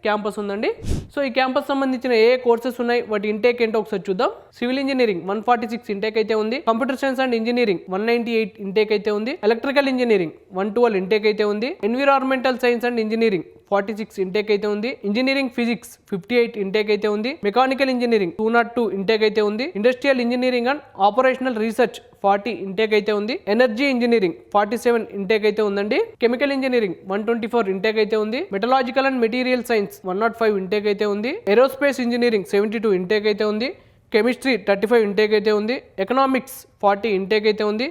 Campus ఉందండి. So ఈ campus సంబంధించిన ఏ కోర్సెస్ ఉన్నాయి, వాటి ఇంటేక్ ఏంటో ఒకసారి చూద్దాం. సివిల్ ఇంజనీరింగ్ 146 ఇంటేక్ అయితే ఉంది. Computer science and engineering 198 intake అయితే ఉంది. ఎలక్ట్రికల్ ఇంజనీరింగ్ 112 ఇంటేక్ అయితే ఉంది. Environmental science and engineering 46 intake అయితే ఉంది. ఇంజనీరింగ్ ఫిజిక్స్ 58 ఇంటేక్ అయితే ఉంది. మెకానికల్ ఇంజనీరింగ్ 202 ఇంటేక్ అయితే ఉంది. Industrial engineering and operational research 40 intake అయితే ఉంది. ఎనర్జీ ఇంజనీరింగ్ 47 ఇంటేక్ అయితే ఉందండి. కెమికల్ ఇంజనీరింగ్ 124 ఇంటేక్ అయితే ఉంది. మెటలాజికల్ అండ్ మెటీరియల్ సైన్స్ 105 ఇంటేక్ అయితే ఉంది. ఏరోస్పేస్ ఇంజనీరింగ్ 72 ఇంటేక్ అయితే ఉంది. కెమిస్ట్రీ 35 ఇంటేక్ అయితే ఉంది. ఎకనామిక్స్ 40 ఇంటేక్ అయితే ఉంది.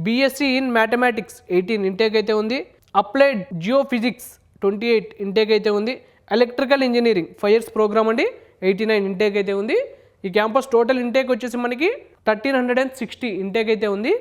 బీఎస్సీ ఇన్ మ్యాథమెటిక్స్ 18 ఇంటేక్ అయితే ఉంది. అప్లైడ్ జియోఫిజిక్స్ 28 ఇంటేక్ అయితే ఉంది. ఎలక్ట్రికల్ ఇంజనీరింగ్ 5 years ప్రోగ్రామ్ అండి 89 ఇంటేక్ అయితే ఉంది. ఈ క్యాంపస్ టోటల్ ఇంటేక్ వచ్చేసి మనకి 1360 ఇంటేక్ అయితే ఉంది.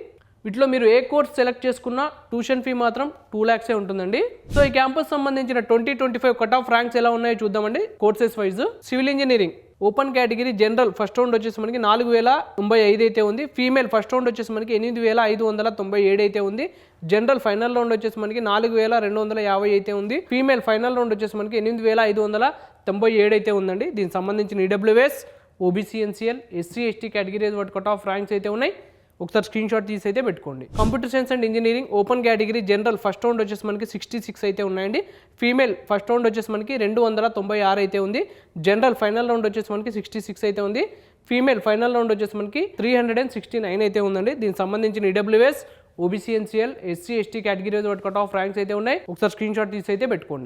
వీటిలో మీరు ఏ కోర్స్ సెలెక్ట్ చేసుకున్నా ట్యూషన్ ఫీ మాత్రం 2 lakhs ఉంటుందండి. సో ఈ క్యాంపస్ సంబంధించిన 2025 కట్ ఆఫ్ ర్యాంక్స్ ఎలా ఉన్నాయో చూద్దామండి courses wise. Civil engineering open category general first round వచ్చేసి మనకి 4095 అయితే ఉంది. ఫీమేల్ ఫస్ట్ రౌండ్ వచ్చేసి మనకి 8597 అయితే ఉంది. జనరల్ ఫైనల్ రౌండ్ వచ్చేసి మనకి 4250 అయితే ఉంది. ఫీమేల్ ఫైనల్ రౌండ్ వచ్చేసి మనకి 8597 అయితే ఉందండి. దీనికి సంబంధించిన EWS, OBC, NCL, SC, ST categories వాటి కట్ ఆఫ్ ర్యాంక్స్ అయితే ఉన్నాయి. ఒకసారి స్క్రీన్ షాట్ తీసి అయితే పెట్టుకోండి. Computer science and engineering open category general first round వచ్చేసి మనకి 66 అయితే ఉన్నాయండి. ఫీమేల్ ఫస్ట్ రౌండ్ వచ్చేసి మనకి 296 అయితే ఉంది. జనరల్ ఫైనల్ రౌండ్ వచ్చేసి మనకి 66 అయితే ఉంది. ఫీమేల్ ఫైనల్ రౌండ్ వచ్చేసి మనకి 369 అయితే ఉందండి. దీనికి సంబంధించిన EWS, OBC, NCL, SC, ST categories వాటి కట్ ఆఫ్ ర్యాంక్స్ అయితే ఉన్నాయి. ఒకసారి స్క్రీన్ షాట్ తీసి అయితే పెట్టుకోండి.